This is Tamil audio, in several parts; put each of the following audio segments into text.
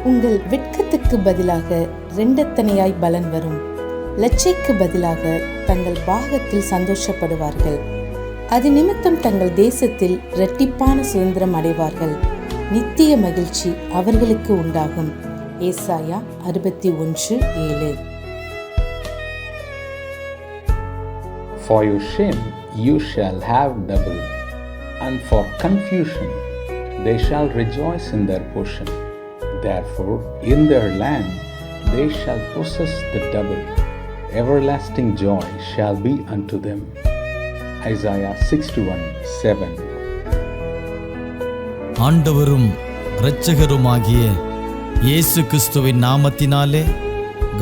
உங்கள் வெட்கத்துக்கு பதிலாக இரண்டத்தனையாய் பலன் வரும். லட்சைக்கு பதிலாக தங்கள் பாகத்தில் சந்தோஷப்படுவார்கள். அது நிமித்தம் தங்கள் தேசத்தில் இரட்டிப்பான சுதந்திரம் அடைவார்கள். நித்திய மகிழ்ச்சி அவர்களுக்கு உண்டாகும். ஏசாயா 61:7. For your shame you shall have double, and for confusion they shall rejoice in their portion. Therefore in their land they shall possess the double. Everlasting joy shall be unto them. Isaiah 61:7. ஆண்டவரும் இரட்சகருமாகிய இயேசு கிறிஸ்துவின் நாமத்தினாலே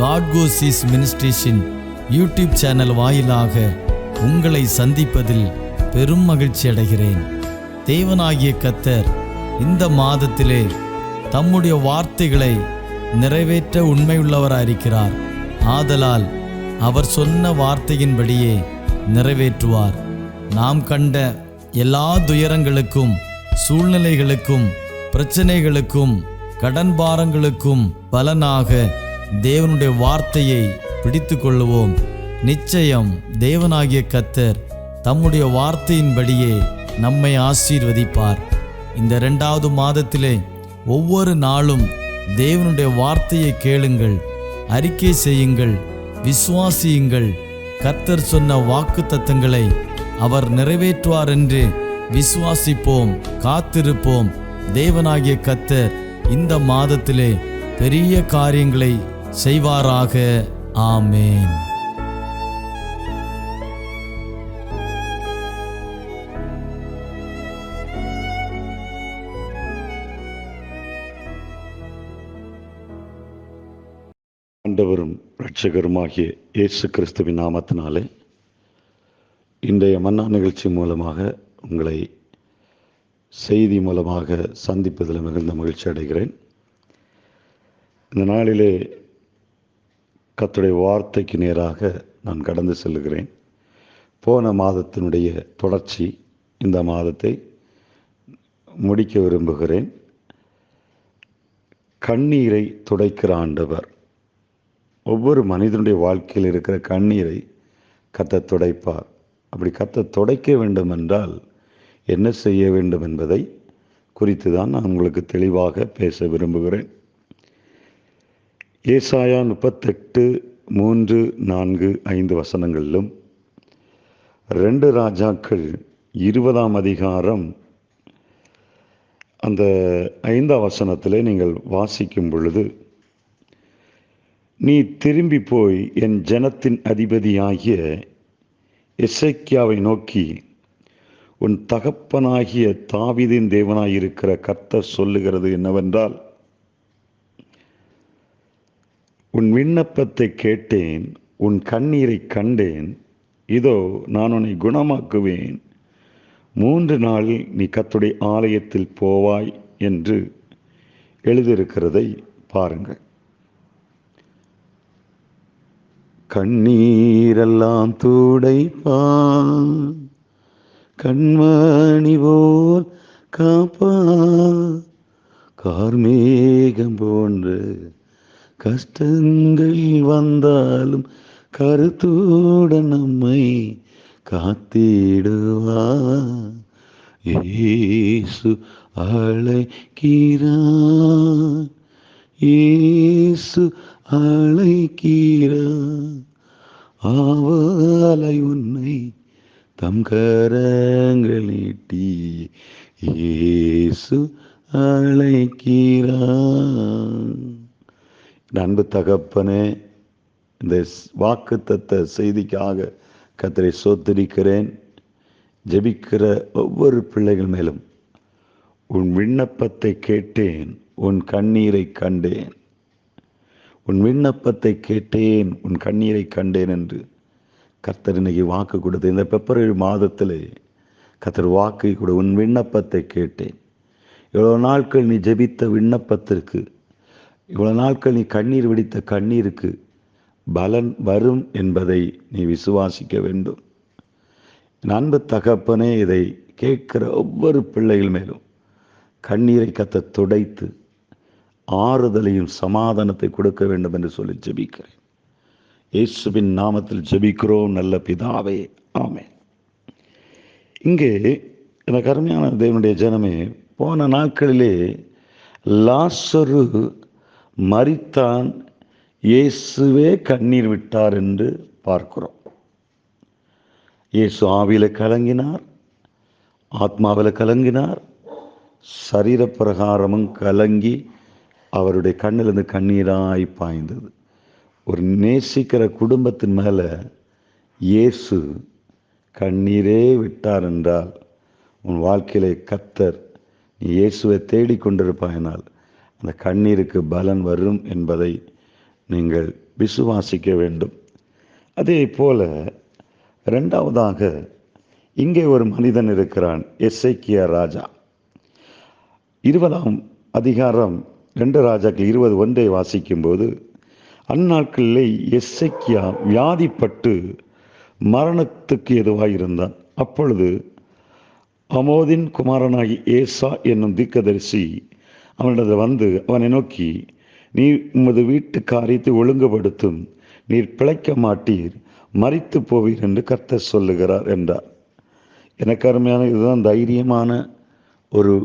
God goes is ministration YouTube channel வாயிலாக உங்களை சந்திப்பதில் பெரும் மகிழ்ச்சி அடைகிறேன். தேவனாகிய கர்த்தர் இந்த மாதத்திலே தம்முடைய வார்த்தைகளை நிறைவேற்ற உண்மையுள்ளவராயிருக்கிறார். ஆதலால் அவர் சொன்ன வார்த்தையின்படியே நிறைவேற்றுவார். நாம் கண்ட எல்லா துயரங்களுக்கும், சூழ்நிலைகளுக்கும், பிரச்சனைகளுக்கும், கடன் பாரங்களுக்கும் பலனாக தேவனுடைய வார்த்தையை பிடித்து கொள்ளுவோம். நிச்சயம் தேவனாகிய கர்த்தர் தம்முடைய வார்த்தையின்படியே நம்மை ஆசீர்வதிப்பார். இந்த 2வது மாதத்திலே ஒவ்வொரு நாளும் தேவனுடைய வார்த்தையை கேளுங்கள், அறிக்கை செய்யுங்கள், விசுவாசியுங்கள். கர்த்தர் சொன்ன வாக்குத்தத்தங்களை அவர் நிறைவேற்றுவார் என்று விசுவாசிப்போம், காத்திருப்போம். தேவனாகிய கர்த்தர் இந்த மாதத்திலே பெரிய காரியங்களை செய்வாராக. ஆமேன். ஆண்டவரும் இரட்சகருமாகிய இயேசு கிறிஸ்துவின் நாமத்தினாலே இன்றைய மன்னா நிகழ்ச்சி மூலமாக உங்களை செய்தி மூலமாக சந்திப்பதில் மிகுந்த மகிழ்ச்சி அடைகிறேன். இந்த நாளிலே கர்த்தருடைய வார்த்தைக்கு நேராக நான் கடந்து செல்லுகிறேன். போன மாதத்தினுடைய தொடர்ச்சி இந்த மாதத்தை முடிக்க விரும்புகிறேன். கண்ணீரை துடைக்கிற ஆண்டவர். ஒவ்வொரு மனிதனுடைய வாழ்க்கையில் இருக்கிற கண்ணீரை கர்த்தர் துடைப்பார். அப்படி கர்த்தர் துடைக்க வேண்டும் என்றால் என்ன செய்ய வேண்டும் என்பதை குறித்து தான் நான் உங்களுக்கு தெளிவாக பேச விரும்புகிறேன். ஏசாயா 38:3, 4, 5 வசனங்களிலும் 2 ராஜாக்கள் 20ஆம் அதிகாரம் அந்த 5ஆம் வசனத்திலே நீங்கள் வாசிக்கும் பொழுது, நீ திரும்பி போய் என் ஜனத்தின் அதிபதியாகிய எசேக்கியாவை நோக்கி, உன் தகப்பனாகிய தாவீதின் தேவனாயிருக்கிற கர்த்தர் சொல்லுகிறது என்னவென்றால், உன் விண்ணப்பத்தை கேட்டேன், உன் கண்ணீரை கண்டேன். இதோ நான் உன்னை குணமாக்குவேன். 3 நாளில் நீ கர்த்தருடைய ஆலயத்தில் போவாய் என்று எழுதியிருக்கிறதை பாருங்கள். கண்ணீரெல்லாம் துடைப்பான், கண்மணி போல் காப்பான். கார்மேகம் போன்ற கஷ்டங்கள் வந்தாலும் கருத்துடன் நம்மை காத்திடுவான். இயேசு அழைக்கிறான், இயேசு அழைக்கிறான். ஆவலை உன்னை தம் கரங்கள் நீட்டி இயேசு அழைக்கிறான். அன்பு தகப்பனே, இந்த வாக்குத்தத்த செய்திக்காக கர்த்தரை ஸ்தோத்திரிக்கிறேன். ஜெபிக்கிற ஒவ்வொரு பிள்ளைகள் மேலும் உன் விண்ணப்பத்தை கேட்டேன், உன் கண்ணீரை கண்டேன். உன் விண்ணப்பத்தை கேட்டேன், உன் கண்ணீரை கண்டேன் என்று கர்த்தர் இன்னைக்கு வாக்கு கொடுத்து, இந்த பிப்ரவரி மாதத்திலே கர்த்தர் வாக்கு கூட, உன் விண்ணப்பத்தை கேட்டேன். இவ்வளோ நாட்கள் நீ ஜெபித்த விண்ணப்பத்திற்கு, இவ்வளோ நாட்கள் நீ கண்ணீர் விடித்த கண்ணீருக்கு பலன் வரும் என்பதை நீ விசுவாசிக்க வேண்டும். அன்பு தகப்பனே, இதை கேட்கிற ஒவ்வொரு பிள்ளைகள் மேலும் கண்ணீரை கர்த்தர் துடைத்து ஆறுதலையும் சமாதானத்தை கொடுக்க வேண்டும் என்று சொல்லி ஜெபிக்கிறேன். இயேசுவின் நாமத்தில் ஜெபிக்கிறோம் நல்ல பிதாவே, ஆமென். இங்கே எனக்கு அருமையான தேவனுடைய ஜனமே, போன நாட்களிலே லாசரு மரித்தான், இயேசுவே கண்ணீர் விட்டார் என்று பார்க்கிறோம். இயேசு ஆவியில கலங்கினார், ஆத்மாவில் கலங்கினார், சரீரப்பிரகாரமும் கலங்கி அவருடைய கண்ணிலிருந்து கண்ணீராய் பாய்ந்தது. ஒரு நேசிக்கிற குடும்பத்தின் மேலே இயேசு கண்ணீரே விட்டார் என்றால் உன் வாழ்க்கையிலே கர்த்தர் நீ இயேசுவை தேடிக்கொண்டிருப்பாயினால் அந்த கண்ணீருக்கு பலன் வரும் என்பதை நீங்கள் விசுவாசிக்க வேண்டும். அதே போல இரண்டாவதாக இங்கே ஒரு மனிதன் இருக்கிறான், எசேக்கியா ராஜா. 20ஆம் அதிகாரம் 2 ராஜாக்கள் 20:1 வாசிக்கும்போது, அந்நாட்களிலே எசேக்கியா வியாதிப்பட்டு மரணத்துக்கு எதுவாயிருந்தான். அப்பொழுது அமோதின் குமாரனாகி ஏசா என்னும் தீர்க்கதரிசி அவனிடத்தில் வந்து அவனை நோக்கி, நீர் உமது வீட்டு காரியத்தை ஒழுங்குபடுத்தும், நீர் பிழைக்க மாட்டீர், மரித்து போவீர் என்று கர்த்தர் சொல்லுகிறார் என்றார். எனக்கு அருமையான இதுதான் தைரியமான ஒரு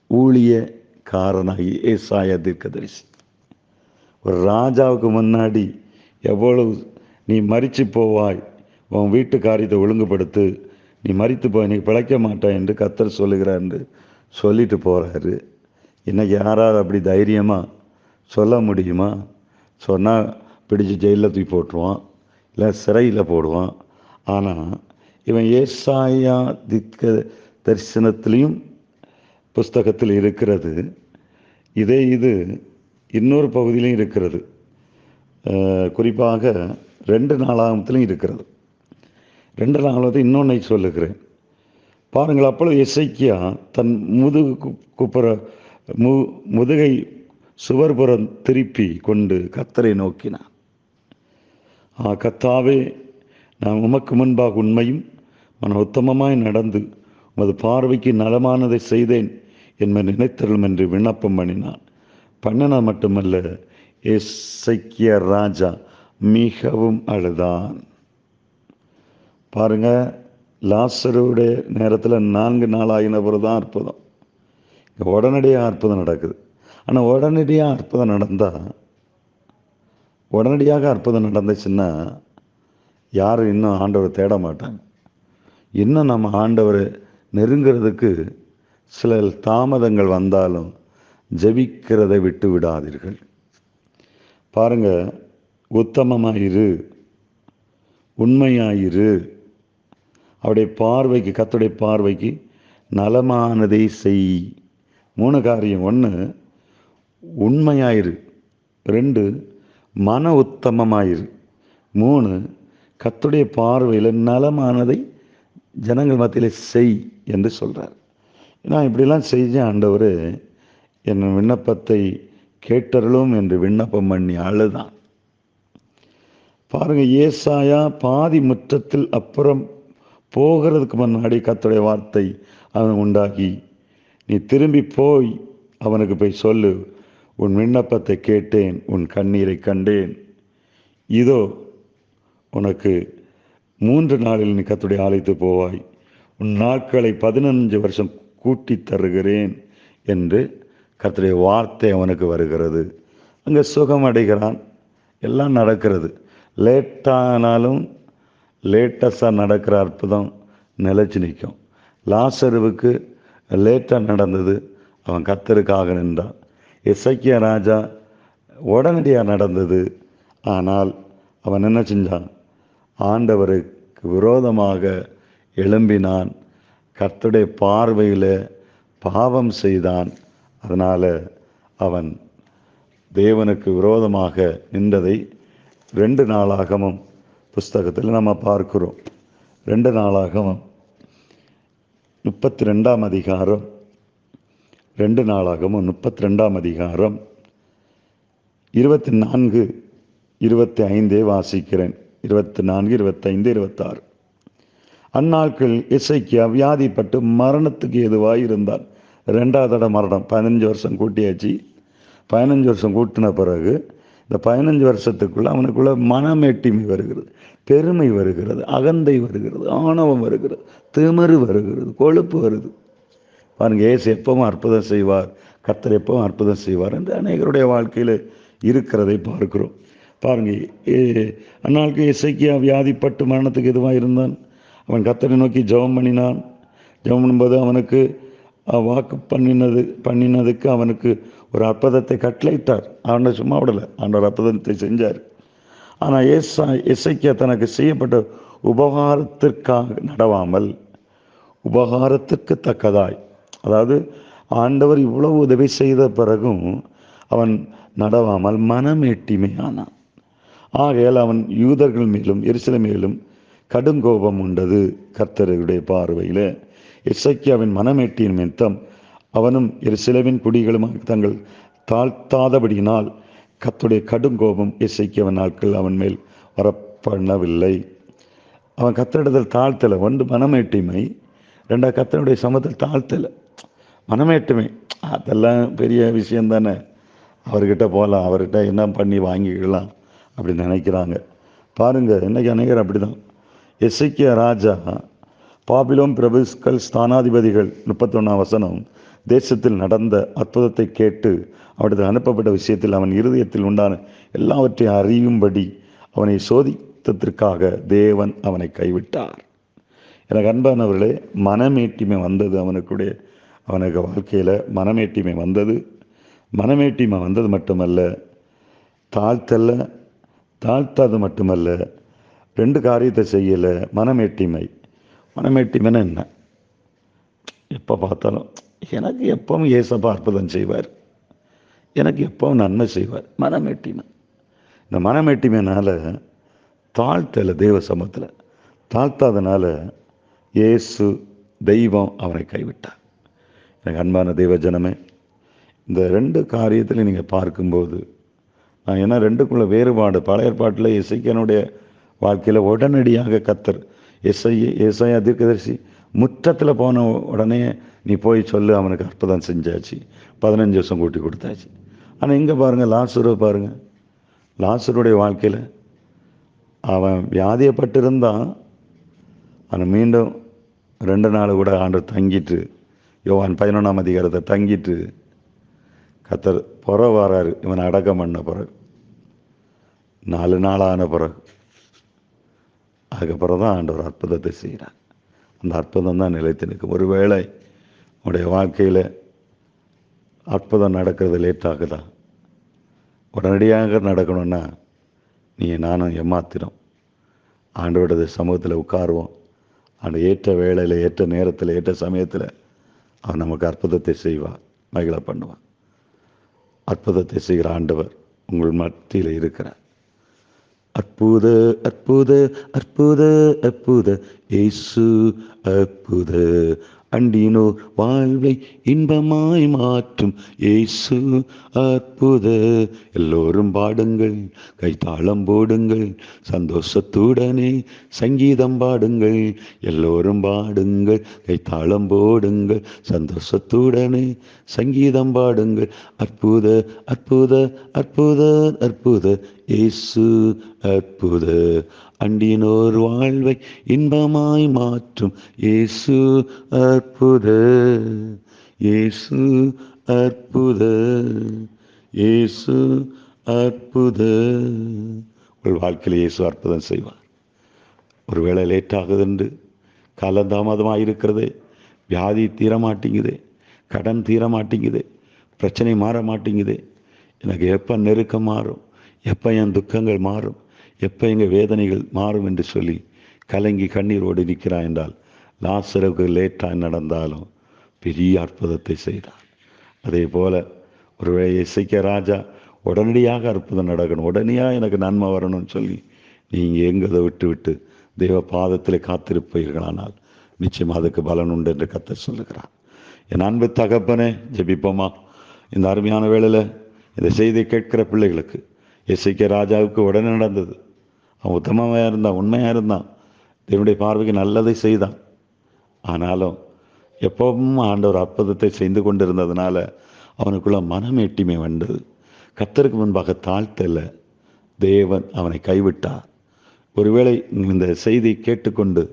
ஊழியக்காரனாகி ஏசாயா தீர்க்கதரிசி. ஒரு ராஜாவுக்கு முன்னாடி எவ்வளவு நீ மரித்து போவாய், உன் வீட்டு காரியத்தை ஒழுங்குபடுத்து, நீ மரித்து போய் நீ பிழைக்க மாட்டாய் என்று கர்த்தர் சொல்லுகிறார் என்று சொல்லிட்டு போகிறாரு. இன்னைக்கு யாராவது அப்படி தைரியமாக சொல்ல முடியுமா? சொன்னால் பிடிச்சி ஜெயிலில் தூக்கி போட்டுருவான், இல்லை சிறையில் போடுவான். ஆனால் இவன் ஏசாயா தீர்க்க தரிசனத்திலையும் புஸ்தகத்தில் இருக்கிறது. இது இன்னொரு பகுதியிலையும் இருக்கிறது, குறிப்பாக 2 நாளாகமத்திலையும் இருக்கிறது. 2 நாளாவது இன்னொன்றை சொல்லுகிறேன் பாருங்கள். அப்பொழுது எசேக்கியா தன் முதுகை சுவர்புறம் திருப்பி கொண்டு கர்த்தரை நோக்கினான். கர்த்தாவே, நான் உமக்கு முன்பாக உண்மையும் மன உத்தமமாய் நடந்து உமது பார்வைக்கு நலமானதை செய்தேன் என்பதை நினைத்தருளும் என்று விண்ணப்பம் பண்ணினான். பண்ணினா மட்டுமல்ல, எசேக்கியா ராஜா மிகவும் அழுதான். பாருங்க, லாசருடைய நேரத்தில் 4 நாள் ஆகின பிறகு தான் அற்புதம். உடனடியாக அற்புதம் நடக்குது. ஆனால் உடனடியாக அற்புதம் நடந்துச்சுன்னா யாரும் இன்னும் ஆண்டவரை தேட மாட்டாங்க. இன்னும் நம்ம ஆண்டவரை நெருங்கிறதுக்கு சில தாமதங்கள் வந்தாலும் ஜெபிக்கிறதை விட்டு விடாதீர்கள். பாருங்க, உத்தமமாயிரு, உண்மையாயிரு, அவருடைய பார்வைக்கு, கர்த்தருடைய பார்வைக்கு நலமானதை செய். 3 காரியம். 1 உண்மையாயிரு, 2 மன உத்தமமாயிரு, 3 கர்த்தருடைய பார்வையில் நலமானதை ஜனங்கள் மத்தியில் செய் என்று சொல்கிறார். நான் இப்படிலாம் செஞ்ச ஆண்டவர் என் விண்ணப்பத்தை கேட்டருளும் என்று விண்ணப்பம் பண்ணி அழுதான். பாருங்க, ஏசாயா பாதி முற்றத்தில் அப்புறம் போகிறதுக்கு முன்னாடி கர்த்தருடைய வார்த்தை அவன் உண்டாகி, நீ திரும்பி போய் அவனுக்கு போய் சொல்லு, உன் விண்ணப்பத்தை கேட்டேன், உன் கண்ணீரை கண்டேன், இதோ உனக்கு 3 நாளில் நீ கர்த்தருடைய ஆலயத்து போவாய், உன் நாட்களை 15 வருஷம் கூட்டி தருகிறேன் என்று கர்த்தருடைய வார்த்தை அவனுக்கு வருகிறது. அங்கே சுகம் அடைகிறான், எல்லாம் நடக்கிறது. லேட்டானாலும் லேட்டஸ்டாக நடக்கிற அற்புதம் நிலைச்சு நிற்கும். லாசருவுக்கு லேட்டாக நடந்தது, அவன் கர்த்தருக்காக நின்றான். எசேக்கியா ராஜா உடனடியாக நடந்தது. ஆனால் அவன் என்ன செஞ்சான்? ஆண்டவருக்கு விரோதமாக எழும்பினான், கர்த்தருடைய பார்வையில் பாவம் செய்தான். அதனால் அவன் தேவனுக்கு விரோதமாக நின்றதை 2 நாளாகமும் புஸ்தகத்தில் நம்ம பார்க்கிறோம். 2 நாளாகமும் 32ஆம் அதிகாரம், 2 நாளாகமும் 32ஆம் அதிகாரம் 24, 25 வாசிக்கிறேன். 24, 25, 26. அந்நாட்கள் எசேக்கியா வியாதிப்பட்டு மரணத்துக்கு எதுவாக இருந்தான். 2வது மரணம், 15 வருஷம் கூட்டியாச்சு, 15 வருஷம் கூட்டின பிறகு இந்த 15 வருஷத்துக்குள்ள அவனுக்குள்ள மனமேட்டிமை வருகிறது, பெருமை வருகிறது, அகந்தை வருகிறது, ஆணவம் வருகிறது, திமிரு வருகிறது, கொழுப்பு வருது. பாருங்க, இயேசு எப்பவும் அற்புதம் செய்வார், கர்த்தர் எப்பவும் அற்புதம் செய்வார் என்று அநேகருடைய வாழ்க்கையில் இருக்கிறதை பார்க்கிறோம். பாருங்க, அந்நாளுக்கு எசேக்கியா வியாதிப்பட்டு மரணத்துக்கு எதுவாக இருந்தான். அவன் கர்த்தரை நோக்கி ஜெபம் பண்ணினான். ஜெபம் பண்ணும்போது அவனுக்கு வாக்கு பண்ணினதுக்கு அவனுக்கு ஒரு அற்புதத்தை கட்டளையிட்டார். ஆண்டவர் சும்மா விடலை, ஆண்டவர் அற்புதத்தை செஞ்சார். ஆனால் எசேக்கியா தனக்கு செய்யப்பட்ட உபகாரத்திற்காக நடவாமல் உபகாரத்திற்கு தக்கதாய், அதாவது ஆண்டவர் இவ்வளவு உதவி செய்த பிறகும் அவன் நடவாமல் மனமேட்டிமையானான். ஆகையால் அவன் யூதர்கள் மேலும் எருசலேம் மேலும் கடுங்கோபம் உண்டது கர்த்தருடைய பார்வையில். எசேக்கியாவின் மனமேட்டியின் நிமித்தம் அவனும் எருசலேமின் குடிகளும் தங்கள் தாழ்த்தாதபடியினால் கர்த்தருடைய கடுங்கோபம் எசேக்கியாவின் நாட்கள் அவன் மேல் வரப்படவில்லை. அவன் கர்த்தரிடத்தில் தாழ்த்தலை. ஒன்று மனமேட்டிமை, ரெண்டாவது கர்த்தருடைய சமூகத்தில் தாழ்த்தலை. மனமேட்டுமை அதெல்லாம் பெரிய விஷயம் தானே, அவர்கிட்ட போகலாம், அவர்கிட்ட என்ன பண்ணி வாங்கிக்கலாம் அப்படி நினைக்கிறாங்க. பாருங்கள், இன்றைக்கி அநேகர் அப்படி தான். எசேக்கியா ராஜா பாபிலோன் பிரபுக்கள் ஸ்தானாதிபதிகள் 31ஆம் வசனம், தேசத்தில் நடந்த அற்புதத்தை கேட்டு அவனுக்கு அனுப்பப்பட்ட விஷயத்தில் அவன் இருதயத்தில் உண்டான எல்லாவற்றையும் அறியும்படி அவனை சோதித்ததற்காக தேவன் அவனை கைவிட்டார். எனக்கு அன்பானவர்களே, மனமேட்டிமை வந்தது அவனுக்கு வாழ்க்கையில் மனமேட்டிமை வந்தது. மனமேட்டிமை வந்தது மட்டுமல்ல, தாழ்த்தது மட்டுமல்ல, 2 காரியத்தை செய்யலை. மனமேட்டிமைன்னு என்ன? எப்போ பார்த்தாலும் எனக்கு எப்பவும் ஏசப்பா அற்புதம் செய்வார், எனக்கு எப்பவும் நன்மை செய்வார். மனமேட்டிமை. இந்த மனமேட்டிமையினால் தாழ்த்தலை, தேவ சமூகத்தில் தாழ்த்தாதனால இயேசு தெய்வம் அவனை கைவிட்டார். எனக்கு அன்பான தெய்வ ஜனமே, இந்த 2 காரியத்தில் நீங்கள் பார்க்கும்போது ஏன்னா 2க்குள்ள வேறுபாடு. பழைய ஏற்பாட்டில் எசேக்கியானுடைய வாழ்க்கையில் உடனடியாக கர்த்தர் ஏசாயா தீர்க்கதரிசி முற்றத்தில் போன உடனே நீ போய் சொல்லு, அவனுக்கு அற்புதம் செஞ்சாச்சு, 15 வருஷம் கூட்டி கொடுத்தாச்சு. ஆனால் இங்கே பாருங்கள், லாசரு பாருங்கள், லாசருடைய வாழ்க்கையில் அவன் வியாதியப்பட்டிருந்தான். அவன் மீண்டும் 2 நாள் கூட ஆண்டவர் தங்கிட்டு, யோவான் 11ஆம் அதிகாரத்தை தங்கிட்டு கர்த்தர் புறவு வராரு. இவனை அடக்கம் பண்ண பிறகு 4 நாள் ஆன பிறகு அதுக்கப்புறம் தான் ஆண்டவர் அற்புதத்தை செய்கிறார். அந்த அற்புதம் தான் நிலைத்து நிற்கும். ஒருவேளை உடைய வாழ்க்கையில் அற்புதம் நடக்கிறது லேட்டாகுதா? உடனடியாக நடக்கணும்னா நானும் ஏமாத்திரம் ஆண்டவருடைய சமூகத்தில் உட்காருவோம். அந்த ஏற்ற வேளையில், ஏற்ற நேரத்தில், ஏற்ற சமயத்தில் அவன் நமக்கு அற்புதத்தை செய்வார், மகிழ பண்ணுவான். அற்புதத்தை செய்கிற ஆண்டவர் உங்கள் மத்தியில் இருக்கிறார். அற்புத அற்புத அற்புத அற்புத இயேசு அற்புத அண்டினோர் வாழ்வை இன்பமாய் மாற்றும் இயேசு அற்புத. எல்லோரும் பாடுங்கள், கைத்தாளம் போடுங்கள், சந்தோஷத்துடனே சங்கீதம் பாடுங்கள். எல்லோரும் பாடுங்கள், கைத்தாளம் போடுங்கள், சந்தோஷத்துடனே சங்கீதம் பாடுங்கள். அற்புத அற்புத அற்புத அற்புத இயேசு அற்புத அண்டினோர் வாழ்வை இன்பமாய் மாற்றும் இயேசு அற்புத. இயேசு அற்புத, இயேசு அற்புத. உங்கள் வாழ்க்கையில் இயேசு அற்புதம் செய்வார். ஒருவேளை லேட்டாகுது என்று காலதாமதமாக இருக்கிறது, வியாதி தீர மாட்டேங்குது, கடன் தீர மாட்டேங்குது, பிரச்சனை மாற மாட்டேங்குது. எனக்கு எப்போ நெருக்கம் மாறும், எப்போ என் துக்கங்கள் மாறும், எப்போ எங்கள் வேதனைகள் மாறும் என்று சொல்லி கலங்கி கண்ணீரோடு நிற்கிறான் என்றால், லாசருக்கு லேட்டாக நடந்தாலும் பெரிய அற்புதத்தை செய்தார். அதே போல் ஒருவேளை எசேக்கியா ராஜா உடனடியாக அற்புதம் நடக்கணும், உடனடியாக எனக்கு நன்மை வரணும்னு சொல்லி நீங்கள் எங்கதை விட்டு தெய்வ பாதத்தில் காத்திருப்பீர்களானால் நிச்சயமாக அதுக்கு பலன் உண்டு என்று கர்த்தர் சொல்லுகிறார். என் அன்பு தகப்பனே, ஜெபிப்போமா? இந்த அருமையான வேளையில் இந்த செய்தியை கேட்கிற பிள்ளைகளுக்கு, எசேக்கியா ராஜாவுக்கு உடனே நடந்தது. அவன் உத்தமமாக இருந்தான், உண்மையாக இருந்தான், தேவனுடைய பார்வைக்கு நல்லதை செய்தான். ஆனாலும் எப்பவும் ஆண்டவர் அற்புதத்தை செய்து கொண்டிருந்ததுனால அவனுக்குள்ள மனமேட்டிமை வந்தது. கர்த்தருக்கு முன்பாக தாழ்த்தல, தேவன் அவனை கைவிட்டார். ஒருவேளை இந்த செய்தி கேட்டுக்கொண்டு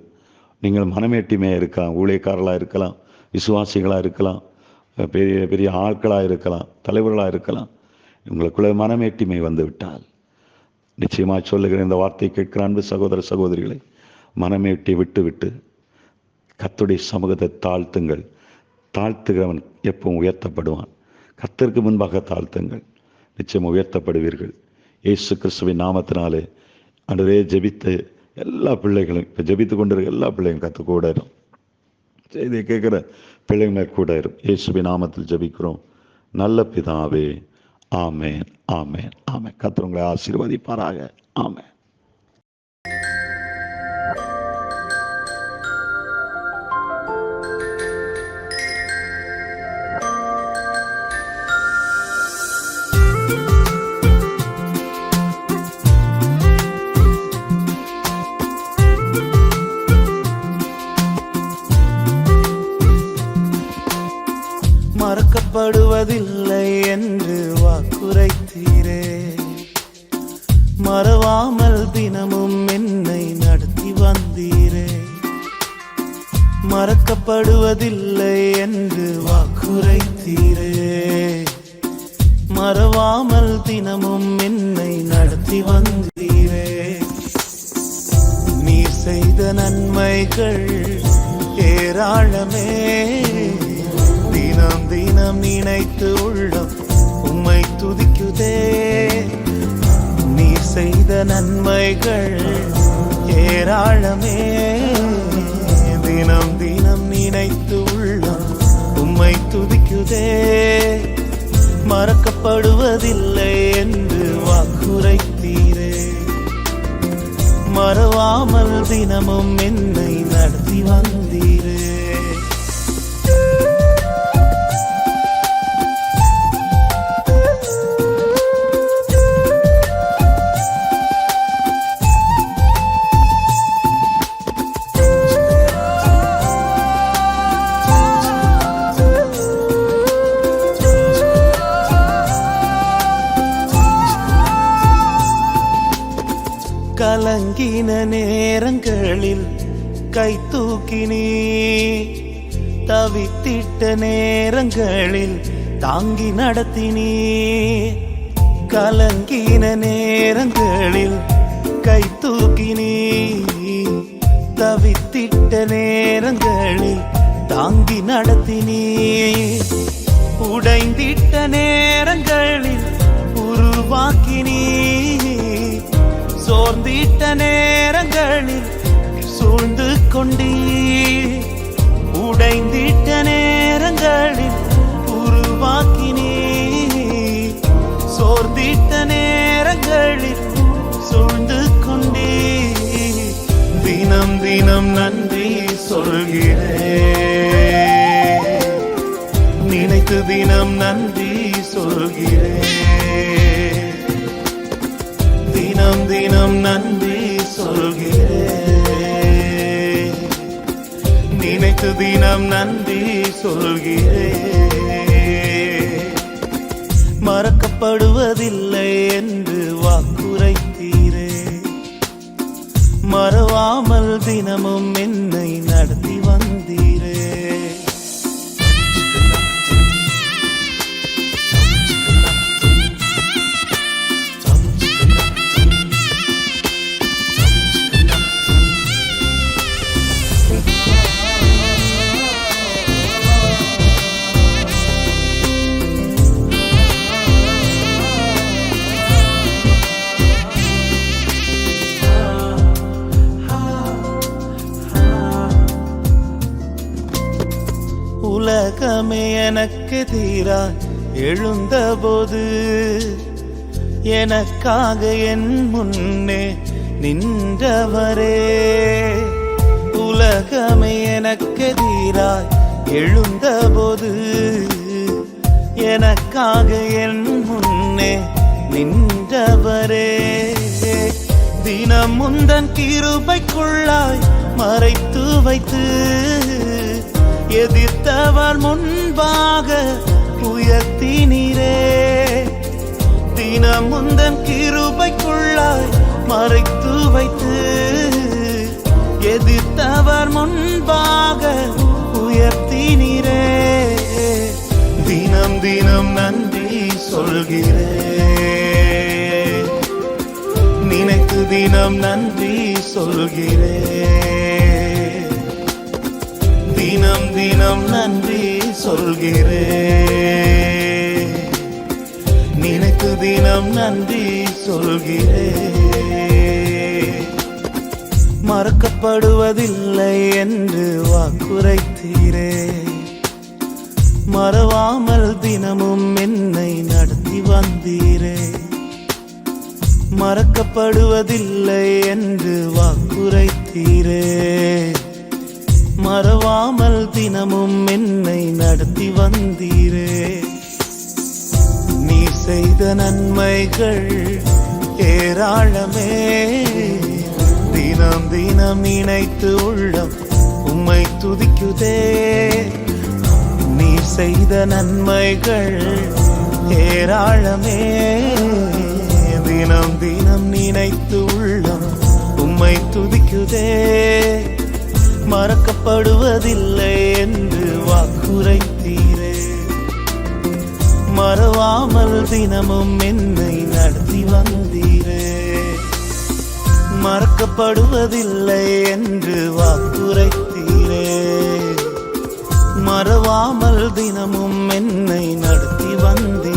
நீங்கள் மனமேட்டிமையாக இருக்கலாம், ஊழியக்காரர்களாக இருக்கலாம், விசுவாசிகளாக இருக்கலாம், பெரிய பெரிய ஆட்களாக இருக்கலாம், தலைவர்களாக இருக்கலாம். உங்களுக்குள்ள மனமேட்டிமை வந்து விட்டால் நிச்சயமாக சொல்லுகிற இந்த வார்த்தையை கேட்கிற அன்பு சகோதர சகோதரிகளை, மனமேட்டி விட்டு கர்த்தருடைய சமூகத்தை தாழ்த்துங்கள். தாழ்த்துகிறவன் எப்பவும் உயர்த்தப்படுவான். கர்த்தருக்கு முன்பாக தாழ்த்துங்கள், நிச்சயம் உயர்த்தப்படுவீர்கள். இயேசு கிறிஸ்துவின் நாமத்தினாலே அன்றே ஜெபித்த எல்லா பிள்ளைகளும், இப்போ ஜெபித்து கொண்டிருக்க எல்லா பிள்ளைகளும் கர்த்தர் கூட இருக்கும். செய்தியை கேட்குற பிள்ளைங்க கூட இருக்கும். இயேசுவின் நாமத்தில் ஜெபிக்கிறோம் நல்ல பிதாவே. ஆமேன், ஆமேன், ஆமேன். கர்த்தர் உங்களை ஆசீர்வதிப்பாராக. ஆமேன். மறக்கப்படுவதில்லை என்று வாக்குரைத்தீரே, மறவாமல் தினமும் என்னை நடத்தி வந்தீரே. மறக்கப்படுவதில்லை என்று வாக்குரைத்தீரே, மறவாமல் தினமும் என்னை நடத்தி வந்தீரே. நீர் செய்த நன்மைகள் ஏராளமே, தினம் தினம் நினைத்து உள்ளம் உம்மை துதிக்குதே. நீர் செய்த நன்மைகள் ஏராளமே, தினம் தினம் நினைத்து உள்ளம் உம்மை துதிக்குதே. மறக்கப்படுவதில்லை என்று வாக்குரைத்தீரே, மறவாமல் தினமும் என்னை நடத்தி வந்தீரே. கலங்கின நேரங்களில் கை தூக்கினீ, தவித்திட்ட நேரங்களில் தாங்கி நடத்தினீ. கலங்கின நேரங்களில் கை தூக்கினீ, தவித்திட்ட நேரங்களில் தாங்கி நடத்தினீ. உடைந்திட்ட நேரங்களில் உருவாக்கினீ, சோர்ந்திட்ட நேரங்களில் சூழ்ந்து கொண்டீ. உடைந்திட்ட நேரங்களில் உருவாக்கினீ, சோர்ந்திட்ட நேரங்களில் சூழ்ந்து கொண்டீ. தினம் தினம் நன்றி சொல்கிறேன், நினைத்து தினம் நன்றி சொல்கிறேன். தினம் தினம் நன்றி சொல்கிறேன், நினைத்து தினம் நன்றி சொல்கிறேன். மறக்கப்படுவதில்லை என்று வாக்குரைத்தீரே, மறவாமல் தினமும் என்னை நடத்தி வந்தீரே. உலகமே எனக்கு எதிராய் எழுந்தபோது, எனக்காக என் முன்னே நின்றவரே. உலகமே எனக்கு எதிராய் எழுந்தபோது, எனக்காக என் முன்னே நின்றவரே. தினம் முந்தன் கிருபைக்குள்ளாய் மறைத்து வைத்து, எதிர்த்தவர் முன்பாக உயர்த்தினீரே. தினம் முந்தன் கிருபைக்குள்ளாய் மறைத்து வைத்து எதிர்த்தவர் முன்பாக உயர்த்தினீரே. தினம் தினம் நன்றி சொல்கிறேன், நினைத்து தினம் நன்றி சொல்கிறேன், தினம் தினம் நன்றி சொல்கிறேன், நினைத்து தினம் நன்றி சொல்கிறேன். மறக்கப்படுவதில்லை என்று வாக்குரைத்தீரே, மறவாமல் தினமும் என்னை நடத்தி வந்தீரே. மறக்கப்படுவதில்லை என்று வாக்குரைத்தீரே, மறவாமல் தினமும் என்னை நடத்தி வந்தீரே. நீ செய்த நன்மைகள் ஏராளமே, தினம் தினம் நினைத்து உள்ளம் உம்மை துதிக்குதே. நீ செய்த நன்மைகள் ஏராளமே, தினம் தினம் நினைத்து உள்ளம் உம்மை துதிக்குதே. மறக்கப்படுவதில்லை என்று வாக்குரைத்தீரே, மறவாமல் தினமும் என்னை நடத்தி வந்தீரே. மறக்கப்படுவதில்லை என்று வாக்குரைத்தீரே, மறவாமல் தினமும் என்னை நடத்தி வந்தீரே.